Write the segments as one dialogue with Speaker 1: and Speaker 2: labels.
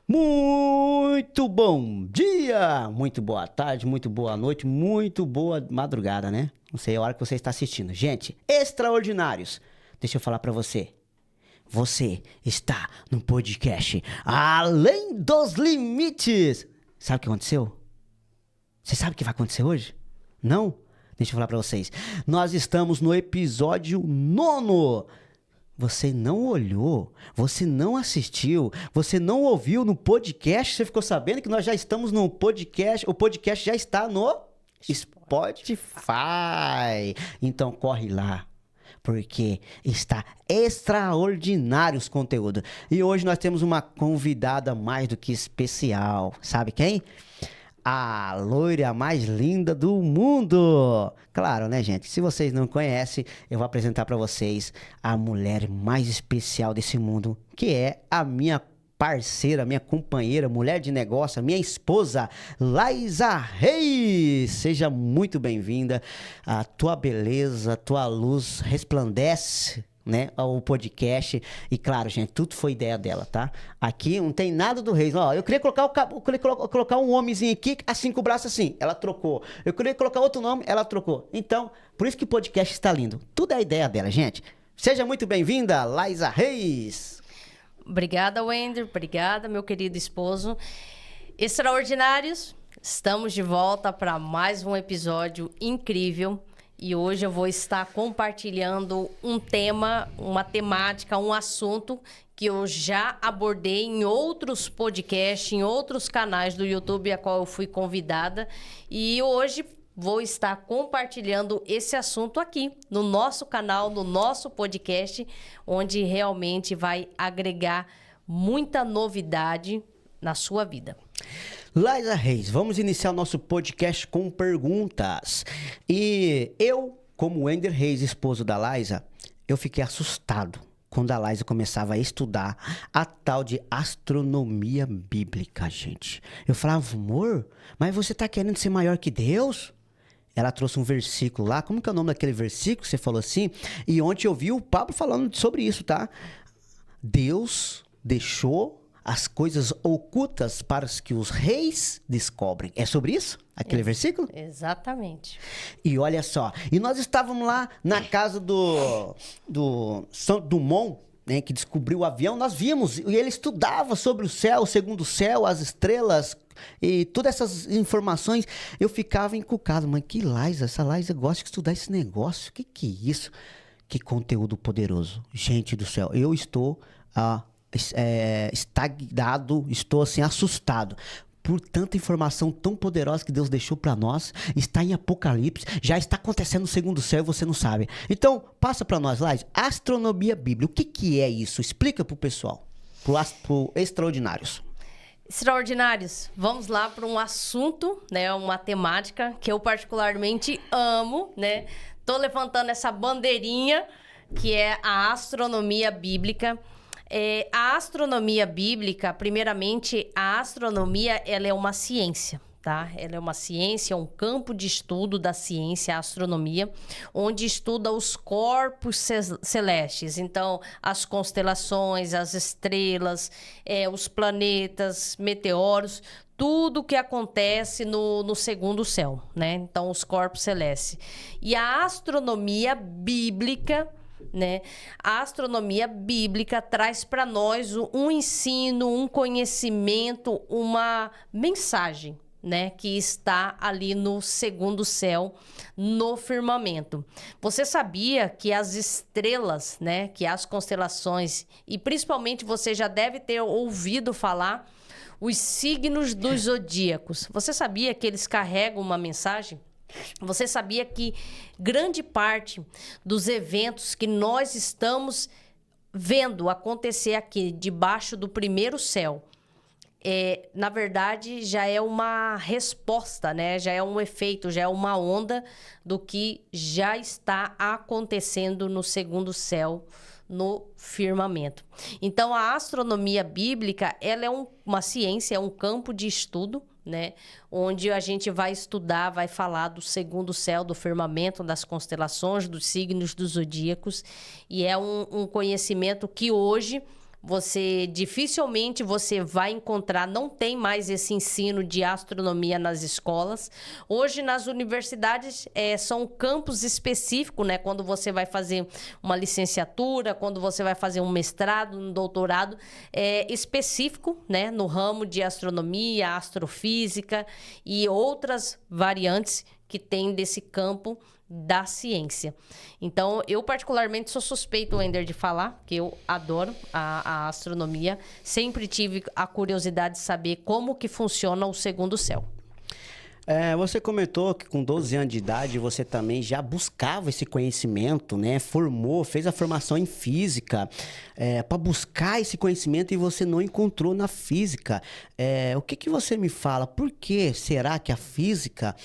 Speaker 1: Muito bom dia, muito boa tarde, muito boa noite, muito boa madrugada, né? Não sei a hora que você está assistindo. Gente, extraordinários. Deixa eu falar pra você. Você está no podcast Além dos Limites. Sabe o que aconteceu? Você sabe o que vai acontecer hoje? Não? Deixa eu falar pra vocês. Nós estamos no episódio 9. Você não olhou, você não assistiu, você não ouviu no podcast, você ficou sabendo que nós já estamos no podcast, o podcast já está no Spotify. Então corre lá, porque está extraordinário os conteúdos. E hoje nós temos uma convidada mais do que especial, sabe quem? A loira mais linda do mundo. Claro, né, gente? Se vocês não conhecem, eu vou apresentar para vocês a mulher mais especial desse mundo, que é a minha parceira, minha companheira, mulher de negócio, minha esposa, Laísa Reis. Seja muito bem-vinda. A tua beleza, a tua luz resplandece, né, o podcast. E claro, gente, tudo foi ideia dela, tá? Aqui não tem nada do Reis. Ó, eu queria colocar um homenzinho aqui, assim, com o braço assim. Ela trocou. Eu queria colocar outro nome, ela trocou. Então, por isso que o podcast está lindo. Tudo é ideia dela, gente. Seja muito bem-vinda, Laísa Reis.
Speaker 2: Obrigada, Wender. Obrigada, meu querido esposo. Extraordinários, estamos de volta para mais um episódio incrível. E hoje eu vou estar compartilhando um tema, uma temática, um assunto que eu já abordei em outros podcasts, em outros canais do YouTube, a qual eu fui convidada. E hoje vou estar compartilhando esse assunto aqui, no nosso canal, no nosso podcast, onde realmente vai agregar muita novidade na sua vida.
Speaker 1: Laísa Reis, vamos iniciar o nosso podcast com perguntas. E eu, como Wender Reis, esposo da Laísa, eu fiquei assustado quando a Laísa começava a estudar a tal de astronomia bíblica, gente. Eu falava, amor, mas você tá querendo ser maior que Deus? Ela trouxe um versículo lá, como que é o nome daquele versículo que você falou assim? E ontem eu vi o Pablo falando sobre isso, tá? Deus deixou as coisas ocultas para que os reis descobrem. É sobre isso? Aquele versículo?
Speaker 2: Exatamente.
Speaker 1: E olha só, e nós estávamos lá na casa do Santo Dumont, né, que descobriu o avião, nós vimos, e ele estudava sobre o céu, o segundo céu, as estrelas, e todas essas informações, eu ficava encucado, mas que Laísa, essa Laísa gosta de estudar esse negócio, que é isso? Que conteúdo poderoso, gente do céu, eu estou estagnado, estou assim assustado por tanta informação tão poderosa que Deus deixou para nós. Está em Apocalipse, já está acontecendo no segundo céu e você não sabe. Então, passa para nós, Laís, astronomia bíblica, o que é isso? Explica pro pessoal, pro extraordinários.
Speaker 2: Extraordinários, vamos lá para um assunto, né, uma temática que eu particularmente amo, né? Tô levantando essa bandeirinha que é a astronomia bíblica. A astronomia bíblica, primeiramente, a astronomia, ela é uma ciência, tá? Ela é uma ciência, um campo de estudo da ciência, a astronomia, onde estuda os corpos celestes. Então, as constelações, as estrelas, os planetas, meteoros, tudo que acontece no segundo céu, né? Então, os corpos celestes. E a astronomia bíblica, né? A astronomia bíblica traz para nós um ensino, um conhecimento, uma mensagem, né, que está ali no segundo céu, no firmamento. Você sabia que as estrelas, né, que as constelações, e principalmente você já deve ter ouvido falar os signos dos zodíacos. Você sabia que eles carregam uma mensagem? Você sabia que grande parte dos eventos que nós estamos vendo acontecer aqui debaixo do primeiro céu, na verdade, já é uma resposta, né? Já é um efeito, já é uma onda do que já está acontecendo no segundo céu, no firmamento. Então, a astronomia bíblica, ela é uma ciência, é um campo de estudo, né? Onde a gente vai estudar, vai falar do segundo céu, do firmamento, das constelações, dos signos dos zodíacos. E é um conhecimento que hoje dificilmente você vai encontrar, não tem mais esse ensino de astronomia nas escolas. Hoje, nas universidades, são campos específicos, né? Quando você vai fazer uma licenciatura, quando você vai fazer um mestrado, um doutorado, específico, né? No ramo de astronomia, astrofísica e outras variantes que tem desse campo da ciência. Então, eu particularmente sou suspeito, Wender, de falar, que eu adoro a astronomia. Sempre tive a curiosidade de saber como que funciona o segundo céu.
Speaker 1: Você comentou que com 12 anos de idade você também já buscava esse conhecimento, né? Fez a formação em física para buscar esse conhecimento e você não encontrou na física. O que você me fala? Por que será que a física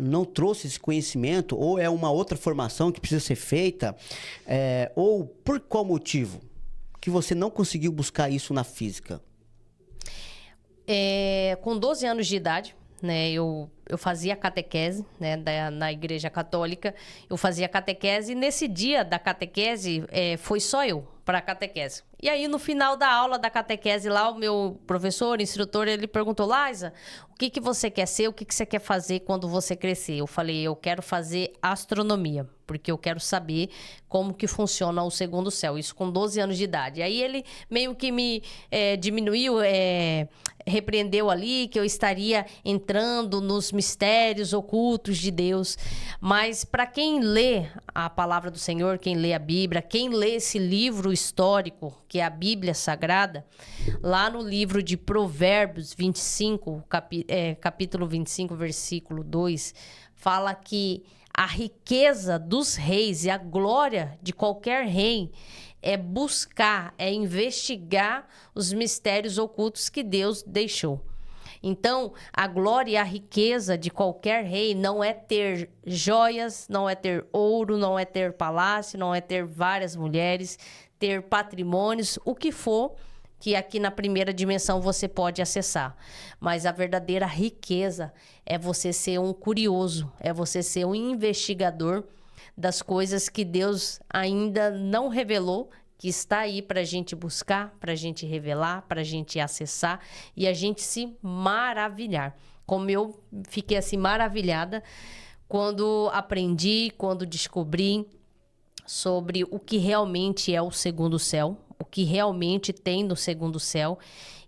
Speaker 1: não trouxe esse conhecimento? Ou é uma outra formação que precisa ser feita? Ou por qual motivo que você não conseguiu buscar isso na física?
Speaker 2: Com 12 anos de idade, né, eu fazia catequese, né, na Igreja Católica. Eu fazia catequese e nesse dia da catequese foi só eu para a catequese. E aí, no final da aula da catequese lá, o meu professor, instrutor, ele perguntou: Laisa, o que você quer ser? O que você quer fazer quando você crescer? Eu falei: eu quero fazer astronomia, porque eu quero saber como que funciona o segundo céu. Isso com 12 anos de idade. Aí ele meio que me diminuiu, repreendeu ali que eu estaria entrando nos mistérios ocultos de Deus. Mas para quem lê a palavra do Senhor, quem lê a Bíblia, quem lê esse livro histórico, que é a Bíblia Sagrada, lá no livro de Provérbios 25, capítulo 25, versículo 2, fala que a riqueza dos reis e a glória de qualquer rei é buscar, é investigar os mistérios ocultos que Deus deixou. Então, a glória e a riqueza de qualquer rei não é ter joias, não é ter ouro, não é ter palácio, não é ter várias mulheres, ter patrimônios, o que for que aqui na primeira dimensão você pode acessar. Mas a verdadeira riqueza é você ser um curioso, é você ser um investigador das coisas que Deus ainda não revelou, que está aí para a gente buscar, para a gente revelar, para a gente acessar e a gente se maravilhar. Como eu fiquei assim maravilhada quando aprendi, quando descobri sobre o que realmente é o segundo céu, o que realmente tem no segundo céu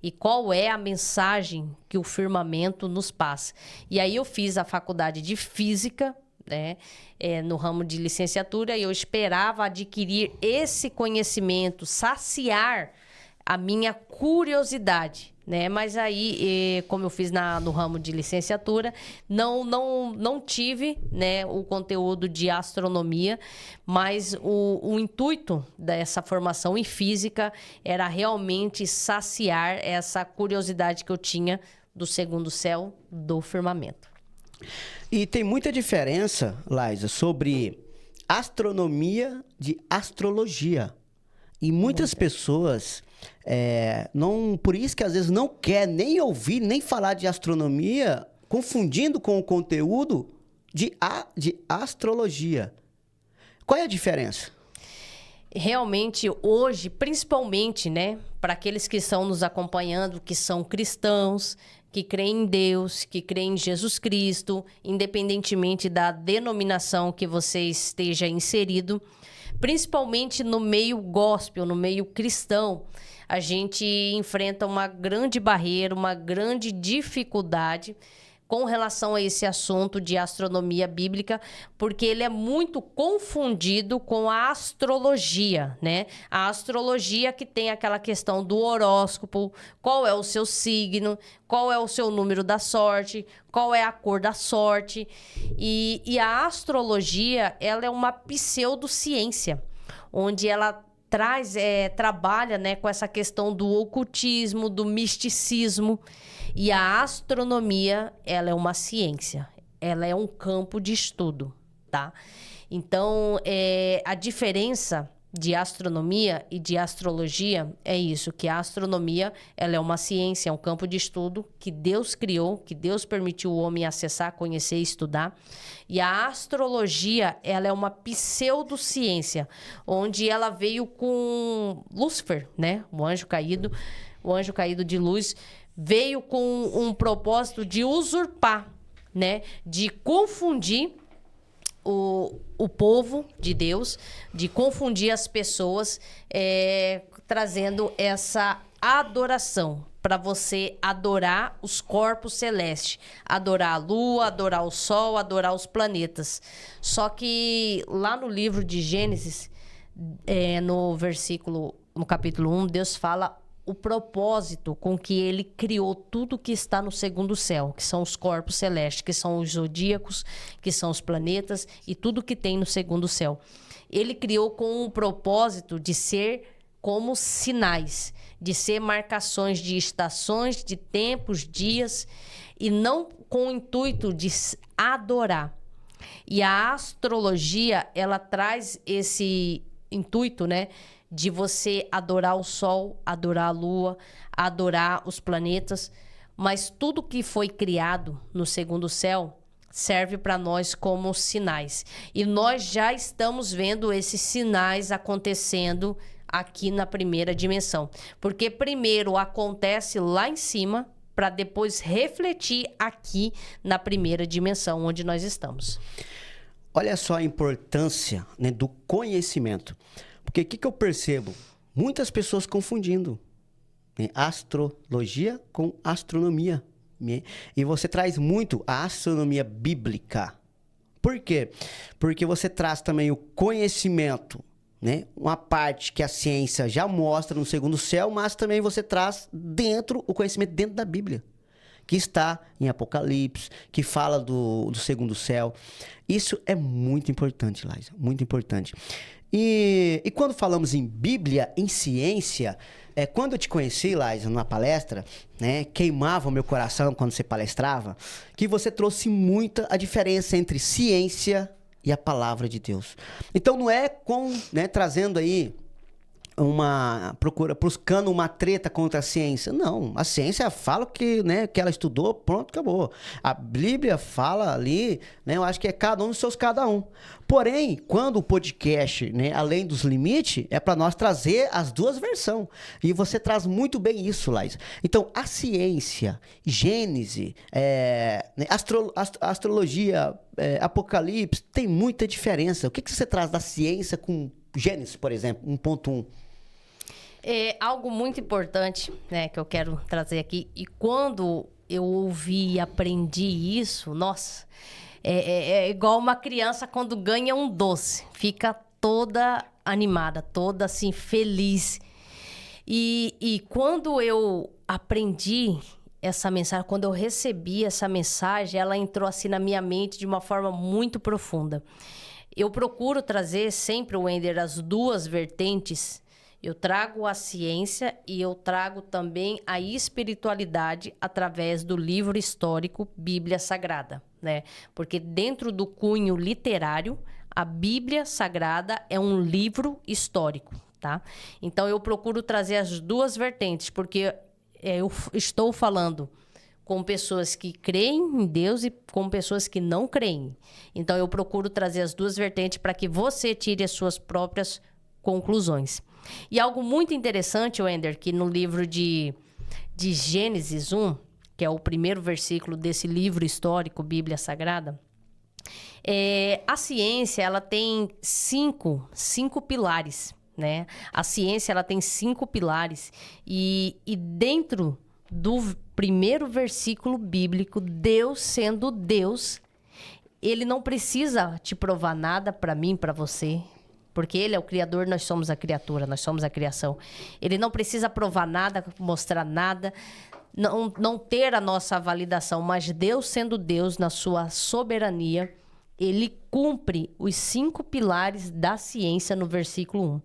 Speaker 2: e qual é a mensagem que o firmamento nos passa. E aí eu fiz a faculdade de física, né, no ramo de licenciatura, e eu esperava adquirir esse conhecimento, saciar a minha curiosidade, né? Mas aí, como eu fiz no ramo de licenciatura, não tive, né, o conteúdo de astronomia, mas o intuito dessa formação em física era realmente saciar essa curiosidade que eu tinha do segundo céu, do firmamento.
Speaker 1: E tem muita diferença, Laisa, sobre astronomia de astrologia. E muitas pessoas, por isso que às vezes não quer nem ouvir, nem falar de astronomia, confundindo com o conteúdo de astrologia. Qual é a diferença?
Speaker 2: Realmente, hoje, principalmente, né, para aqueles que estão nos acompanhando, que são cristãos, que creem em Deus, que creem em Jesus Cristo, independentemente da denominação que você esteja inserido, principalmente no meio gospel, no meio cristão, a gente enfrenta uma grande barreira, uma grande dificuldade com relação a esse assunto de astronomia bíblica, porque ele é muito confundido com a astrologia, né? A astrologia que tem aquela questão do horóscopo, qual é o seu signo, qual é o seu número da sorte, qual é a cor da sorte. E a astrologia, ela é uma pseudociência, onde ela trabalha, né, com essa questão do ocultismo, do misticismo. E a astronomia, ela é uma ciência, ela é um campo de estudo, tá? Então, a diferença de astronomia e de astrologia é isso, que a astronomia ela é uma ciência, é um campo de estudo que Deus criou, que Deus permitiu o homem acessar, conhecer e estudar. E a astrologia, ela é uma pseudociência, onde ela veio com Lúcifer, né? O anjo caído de luz, veio com um propósito de usurpar, né? De confundir o povo de Deus, de confundir as pessoas, trazendo essa adoração para você adorar os corpos celestes, adorar a lua, adorar o sol, adorar os planetas. Só que lá no livro de Gênesis, no capítulo 1, Deus fala o propósito com que ele criou tudo que está no segundo céu, que são os corpos celestes, que são os zodíacos, que são os planetas e tudo que tem no segundo céu. Ele criou com o propósito de ser como sinais, de ser marcações de estações, de tempos, dias, e não com o intuito de adorar. E a astrologia, ela traz esse intuito, né? De você adorar o sol, adorar a lua, adorar os planetas. Mas tudo que foi criado no segundo céu serve para nós como sinais. E nós já estamos vendo esses sinais acontecendo aqui na primeira dimensão. Porque primeiro acontece lá em cima para depois refletir aqui na primeira dimensão onde nós estamos.
Speaker 1: Olha só a importância, né, do conhecimento. Porque o que eu percebo? Muitas pessoas confundindo, né, astrologia com astronomia. Né? E você traz muito a astronomia bíblica. Por quê? Porque você traz também o conhecimento, né? Uma parte que a ciência já mostra no segundo céu, mas também você traz o conhecimento dentro da Bíblia, que está em Apocalipse, que fala do segundo céu. Isso é muito importante, Laísa, muito importante. E quando falamos em Bíblia, em ciência, quando eu te conheci, Laísa, numa palestra, né, queimava o meu coração quando você palestrava, que você trouxe muita a diferença entre ciência e a palavra de Deus. Então não é trazendo aí buscando uma treta contra a ciência. Não, a ciência fala que ela estudou, pronto, acabou. A Bíblia fala ali, né, eu acho que é cada um dos seus cada um. Porém, quando o podcast, né, além dos limites, é para nós trazer as duas versões. E você traz muito bem isso, Laís. Então, a ciência, Gênesis, astrologia, Apocalipse, tem muita diferença. O que você traz da ciência com Gênesis, por exemplo, 1.1?
Speaker 2: É algo muito importante, né, que eu quero trazer aqui. E quando eu ouvi e aprendi isso, nossa, é igual uma criança quando ganha um doce. Fica toda animada, toda assim, feliz. E quando eu aprendi essa mensagem, quando eu recebi essa mensagem, ela entrou assim na minha mente de uma forma muito profunda. Eu procuro trazer sempre, Wender, as duas vertentes. Eu trago a ciência e eu trago também a espiritualidade através do livro histórico Bíblia Sagrada, né? Porque dentro do cunho literário, a Bíblia Sagrada é um livro histórico, tá? Então eu procuro trazer as duas vertentes, porque eu estou falando com pessoas que creem em Deus e com pessoas que não creem. Então, eu procuro trazer as duas vertentes para que você tire as suas próprias conclusões. E algo muito interessante, Wender, que no livro de Gênesis 1, que é o primeiro versículo desse livro histórico, Bíblia Sagrada, a ciência ela tem cinco pilares, né? A ciência ela tem 5 pilares e dentro do primeiro versículo bíblico, Deus sendo Deus, ele não precisa te provar nada para mim, para você, porque ele é o Criador, nós somos a criatura, nós somos a criação. Ele não precisa provar nada, mostrar nada, não ter a nossa validação, mas Deus sendo Deus, na sua soberania, ele cumpre os 5 pilares da ciência no versículo 1.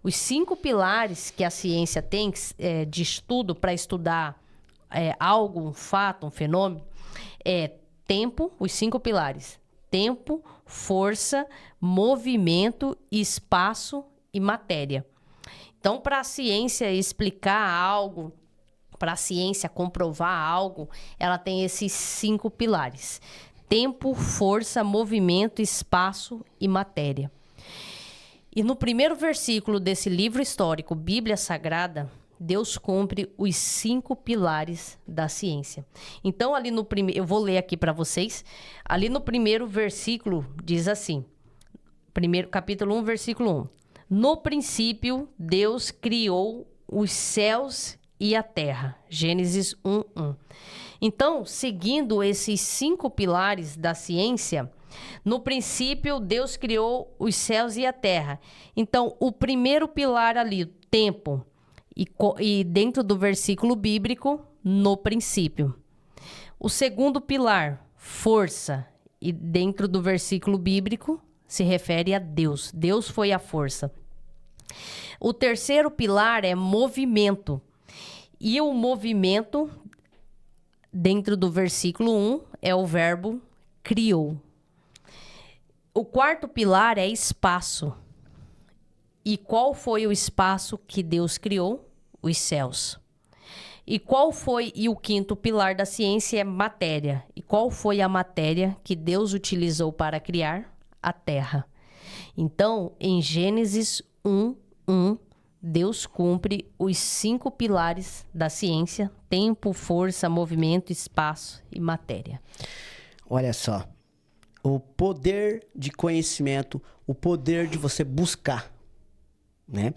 Speaker 2: Os 5 pilares que a ciência tem de estudo para estudar algo, um fato, um fenômeno, tempo, os 5 pilares. Tempo, força, movimento, espaço e matéria. Então, para a ciência explicar algo, para a ciência comprovar algo, ela tem esses 5 pilares: tempo, força, movimento, espaço e matéria. E no primeiro versículo desse livro histórico, Bíblia Sagrada, Deus cumpre os 5 pilares da ciência. Então, ali no primeiro, eu vou ler aqui para vocês. Ali no primeiro versículo diz assim, capítulo 1, versículo 1. No princípio, Deus criou os céus e a terra. Gênesis 1:1. Então, seguindo esses 5 pilares da ciência, no princípio, Deus criou os céus e a terra. Então, o primeiro pilar ali, tempo, e dentro do versículo bíblico, no princípio. O segundo pilar, força, e dentro do versículo bíblico, se refere a Deus. Deus foi a força. O terceiro pilar é movimento. E o movimento, dentro do versículo 1, é o verbo criou. O quarto pilar é espaço. E qual foi o espaço que Deus criou? Os céus. E o quinto pilar da ciência é matéria. E qual foi a matéria que Deus utilizou para criar? A terra. Então, em Gênesis 1:1, Deus cumpre os 5 pilares da ciência: tempo, força, movimento, espaço e matéria.
Speaker 1: Olha só, o poder de conhecimento, o poder de você buscar, né?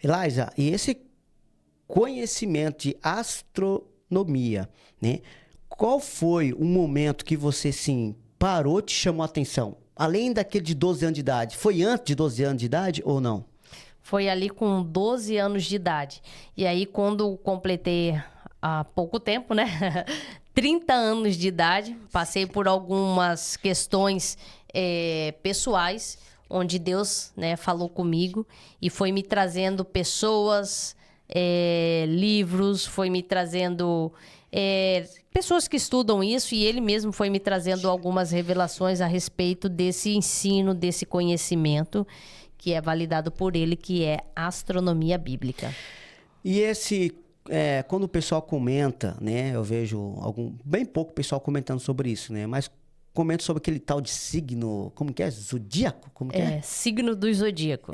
Speaker 1: Eliza, e esse conhecimento de astronomia, né? Qual foi o momento que você, sim, parou, te chamou a atenção? Além daquele de 12 anos de idade, foi antes de 12 anos de idade ou não?
Speaker 2: Foi ali com 12 anos de idade. E aí, quando completei há pouco tempo, né? 30 anos de idade, passei por algumas questões pessoais, onde Deus, né, falou comigo e foi me trazendo pessoas, livros, foi me trazendo pessoas que estudam isso, e ele mesmo foi me trazendo algumas revelações a respeito desse ensino, desse conhecimento que é validado por ele, que é astronomia bíblica.
Speaker 1: E quando o pessoal comenta, né, eu vejo bem pouco pessoal comentando sobre isso, né, mas comenta sobre aquele tal de signo, como que é? Zodíaco? Como que é?
Speaker 2: Signo do zodíaco.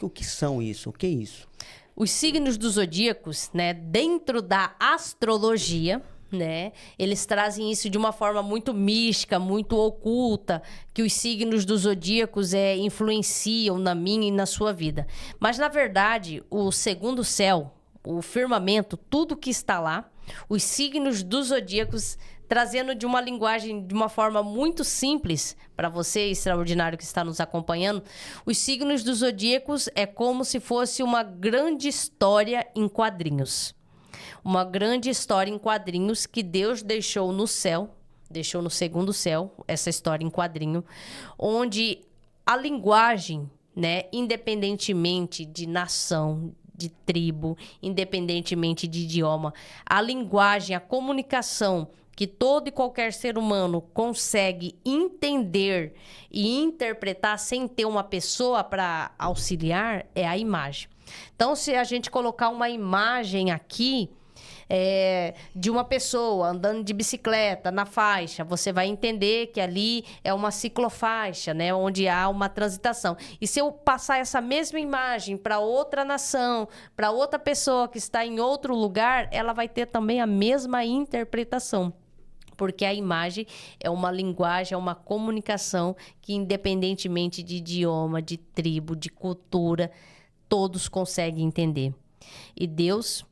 Speaker 1: O que são isso? O que é isso?
Speaker 2: Os signos dos zodíacos, né, dentro da astrologia, né, eles trazem isso de uma forma muito mística, muito oculta, que os signos dos zodíacos influenciam na minha e na sua vida. Mas, na verdade, o segundo céu, o firmamento, tudo que está lá, os signos dos zodíacos, trazendo de uma linguagem, de uma forma muito simples, para você, extraordinário, que está nos acompanhando, os signos dos zodíacos é como se fosse uma grande história em quadrinhos. Uma grande história em quadrinhos que Deus deixou no céu, deixou no segundo céu, essa história em quadrinho, onde a linguagem, né, independentemente de nação, de tribo, independentemente de idioma, a linguagem, a comunicação que todo e qualquer ser humano consegue entender e interpretar sem ter uma pessoa para auxiliar é a imagem. Então, se a gente colocar uma imagem aqui de uma pessoa andando de bicicleta na faixa, você vai entender que ali é uma ciclofaixa, né, onde há uma transitação. E se eu passar essa mesma imagem para outra nação, para outra pessoa que está em outro lugar, ela vai ter também a mesma interpretação. Porque a imagem é uma linguagem, é uma comunicação que, independentemente de idioma, de tribo, de cultura, todos conseguem entender. E Deus,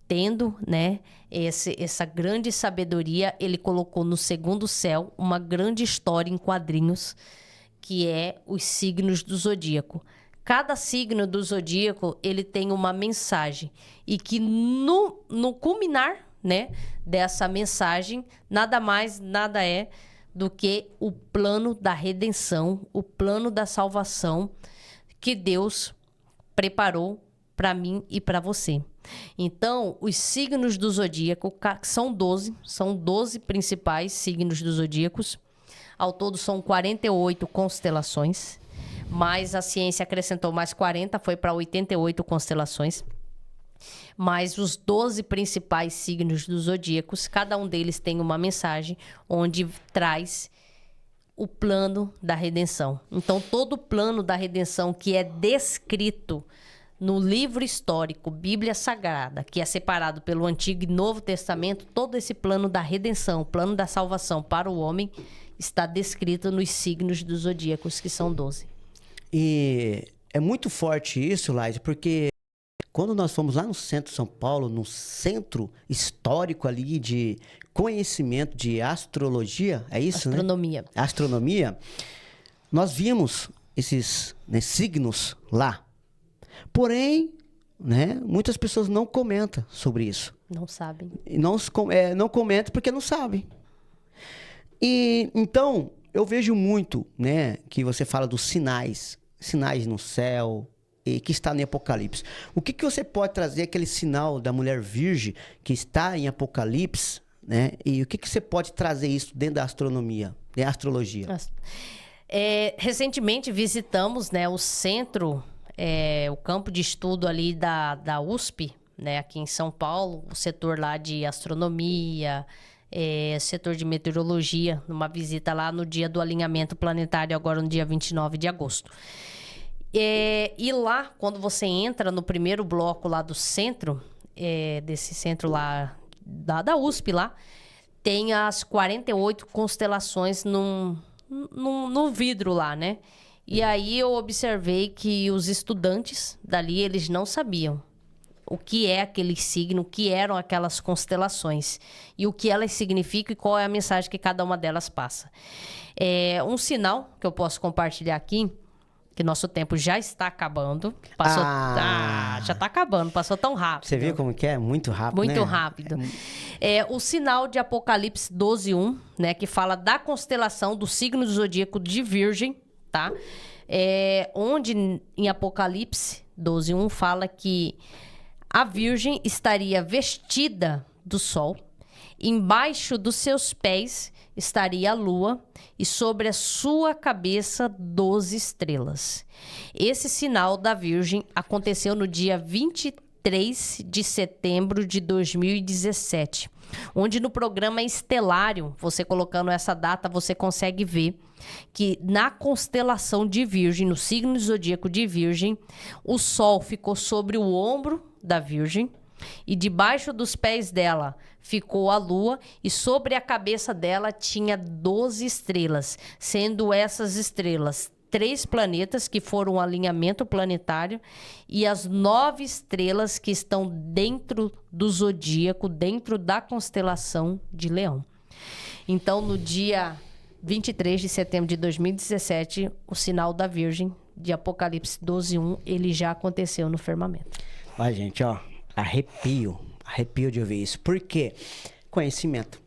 Speaker 2: tendo, né, essa grande sabedoria, ele colocou no segundo céu uma grande história em quadrinhos, que é os signos do zodíaco. Cada signo do zodíaco, ele tem uma mensagem. E que no culminar, né, dessa mensagem, nada mais, nada é do que o plano da redenção, o plano da salvação que Deus preparou para mim e para você. Então, os signos do zodíaco são 12 principais signos dos zodíacos. Ao todo são 48 constelações. mas a ciência acrescentou mais 40, foi para 88 constelações. Mas os 12 principais signos dos zodíacos, cada um deles tem uma mensagem onde traz o plano da redenção. Então, todo o plano da redenção que é descrito no livro histórico, Bíblia Sagrada, que é separado pelo Antigo e Novo Testamento, todo esse plano da redenção, o plano da salvação para o homem, está descrito nos signos dos zodíacos, que são 12.
Speaker 1: E é muito forte isso, Laís, porque quando nós fomos lá no centro de São Paulo, no centro histórico ali de conhecimento de astrologia, é isso,
Speaker 2: Astronomia.
Speaker 1: né? Astronomia. Nós vimos esses, né, signos lá. Porém, né, muitas pessoas não comentam sobre isso.
Speaker 2: Não sabem.
Speaker 1: E não comentam porque não sabem. E então, eu vejo muito, né, que você fala dos sinais no céu, e que está em Apocalipse. O que você pode trazer aquele sinal da mulher virgem que está em Apocalipse, né? E o que você pode trazer isso dentro da astronomia, da astrologia?
Speaker 2: Recentemente visitamos, né, o centro, o campo de estudo ali da USP, né, aqui em São Paulo, o setor lá de astronomia, setor de meteorologia, numa visita lá no dia do alinhamento planetário, agora no dia 29 de agosto. E lá, quando você entra no primeiro bloco lá do centro, desse centro lá da USP lá, tem as 48 constelações no vidro lá, né? E aí eu observei que os estudantes dali, eles não sabiam o que é aquele signo, o que eram aquelas constelações e o que elas significam e qual é a mensagem que cada uma delas passa. Um sinal que eu posso compartilhar aqui, que nosso tempo já está acabando. Já está acabando, passou tão rápido.
Speaker 1: Você viu como que é? Muito rápido,
Speaker 2: Muito
Speaker 1: né?
Speaker 2: rápido. O sinal de Apocalipse 12:1, né, que fala da constelação do signo do zodíaco de Virgem, tá? Onde em Apocalipse 12:1 fala que a Virgem estaria vestida do sol, embaixo dos seus pés estaria a lua e sobre a sua cabeça 12 estrelas. Esse sinal da Virgem aconteceu no dia 23 de setembro de 2017, onde no programa Estelário, você colocando essa data, você consegue ver que na constelação de Virgem, no signo zodíaco de Virgem, o Sol ficou sobre o ombro da Virgem, e debaixo dos pés dela ficou a lua e sobre a cabeça dela tinha 12 estrelas, sendo essas estrelas 3 planetas que foram um alinhamento planetário e as 9 estrelas que estão dentro do zodíaco, dentro da constelação de Leão. Então, no dia 23 de setembro de 2017, o sinal da Virgem de Apocalipse 12:1, ele já aconteceu no firmamento.
Speaker 1: Olha, gente, ó. Arrepio de ouvir isso. Por quê? Conhecimento.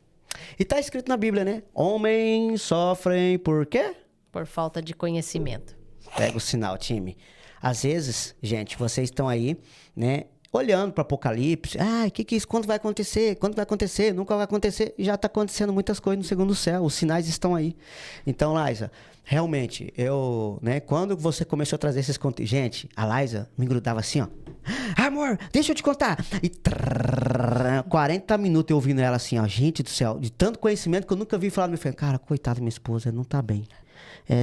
Speaker 1: E tá escrito na Bíblia, né? Homens sofrem por quê?
Speaker 2: Por falta de conhecimento.
Speaker 1: Pega o sinal, time. Às vezes, gente, vocês estão aí, né? Olhando para Apocalipse. Ah, que é isso? Quando vai acontecer? Quando vai acontecer? Nunca vai acontecer. E já tá acontecendo muitas coisas no segundo céu. Os sinais estão aí. Então, Laísa, realmente, quando você começou a trazer esses conteúdos... Gente, a Laísa me grudava assim, ó. Amor, deixa eu te contar. E 40 minutos eu ouvindo ela assim, ó. Gente do céu, de tanto conhecimento que eu nunca vi falar. Eu falei, cara, coitada da minha esposa, não tá bem.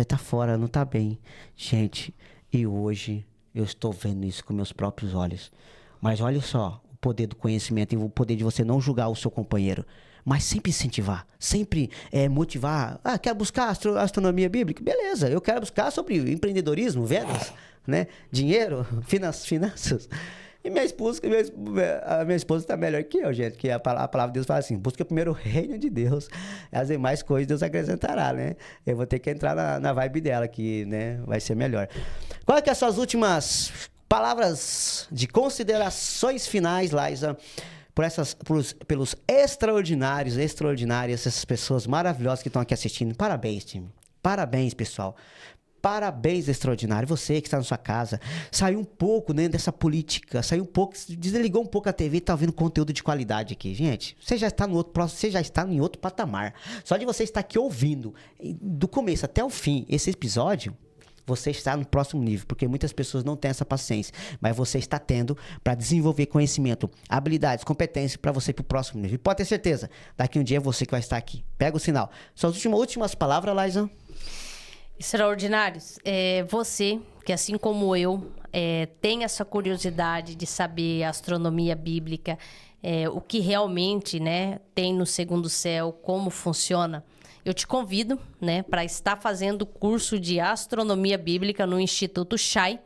Speaker 1: Tá fora, não tá bem. Gente, e hoje eu estou vendo isso com meus próprios olhos. Mas olha só, o poder do conhecimento e o poder de você não julgar o seu companheiro. Mas sempre incentivar, sempre motivar. Ah, quer buscar astronomia bíblica? Beleza, eu quero buscar sobre empreendedorismo, vendas, né? Dinheiro, finanças. E a minha esposa está melhor que eu, gente. Que a palavra de Deus fala assim, busca primeiro o reino de Deus. As demais coisas Deus acrescentará, né? Eu vou ter que entrar na vibe dela, que, né, vai ser melhor. Qual é que é as suas últimas palavras de considerações finais, Laísa? Pelos extraordinárias, essas pessoas maravilhosas que estão aqui assistindo. Parabéns, time. Parabéns, pessoal. Parabéns, extraordinário. Você que está na sua casa, saiu um pouco, né, dessa política, saiu um pouco, desligou um pouco a TV e está ouvindo conteúdo de qualidade aqui. Gente, você já está em outro patamar. Só de você estar aqui ouvindo, do começo até o fim, esse episódio, você está no próximo nível, porque muitas pessoas não têm essa paciência, mas você está tendo para desenvolver conhecimento, habilidades, competências para você ir para o próximo nível. E pode ter certeza, daqui um dia é você que vai estar aqui. Pega o sinal. Suas últimas palavras, Laísa?
Speaker 2: Extraordinários, você que assim como eu tem essa curiosidade de saber a astronomia bíblica, o que realmente, né, tem no segundo céu, como funciona, eu te convido, né, para estar fazendo curso de astronomia bíblica no Instituto Chai,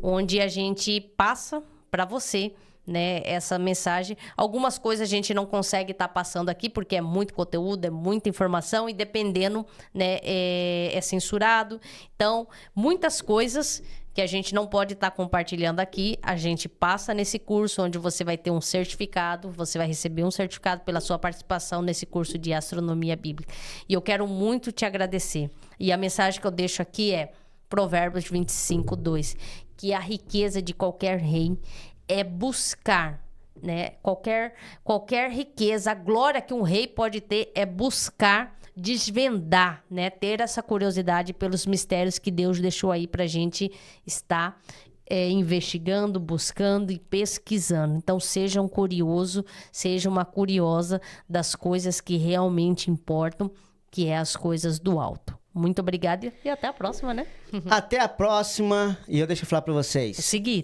Speaker 2: onde a gente passa para você, né, essa mensagem. Algumas coisas a gente não consegue estar passando aqui porque é muito conteúdo, é muita informação e dependendo, né, é censurado. Então, muitas coisas que a gente não pode estar compartilhando aqui, a gente passa nesse curso onde você vai ter um certificado, você vai receber um certificado pela sua participação nesse curso de astronomia bíblica. E eu quero muito te agradecer. E a mensagem que eu deixo aqui é Provérbios 25:2, que a riqueza de qualquer rei é buscar, né? Qualquer riqueza, a glória que um rei pode ter é buscar desvendar, né? Ter essa curiosidade pelos mistérios que Deus deixou aí pra gente estar investigando, buscando e pesquisando. Então, seja um curioso, seja uma curiosa das coisas que realmente importam, que é as coisas do alto. Muito obrigada e até a próxima, né?
Speaker 1: Até a próxima. E eu deixo eu falar pra vocês.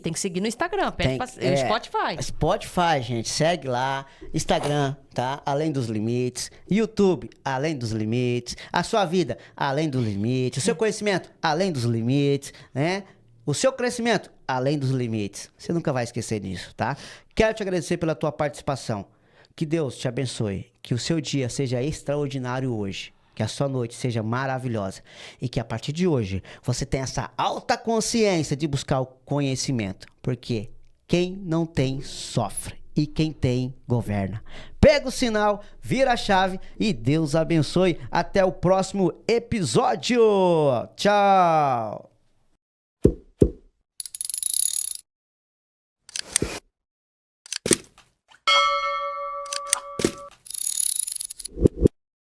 Speaker 2: Tem que seguir no Instagram, no Spotify.
Speaker 1: Spotify, gente, segue lá. Instagram, tá? Além dos limites. YouTube, além dos limites. A sua vida, além dos limites. O seu conhecimento, além dos limites, né? O seu crescimento, além dos limites. Você nunca vai esquecer disso, tá? Quero te agradecer pela tua participação. Que Deus te abençoe. Que o seu dia seja extraordinário hoje. Que a sua noite seja maravilhosa e que a partir de hoje você tenha essa alta consciência de buscar o conhecimento, porque quem não tem sofre e quem tem governa. Pega o sinal, vira a chave e Deus abençoe. Até o próximo episódio. Tchau.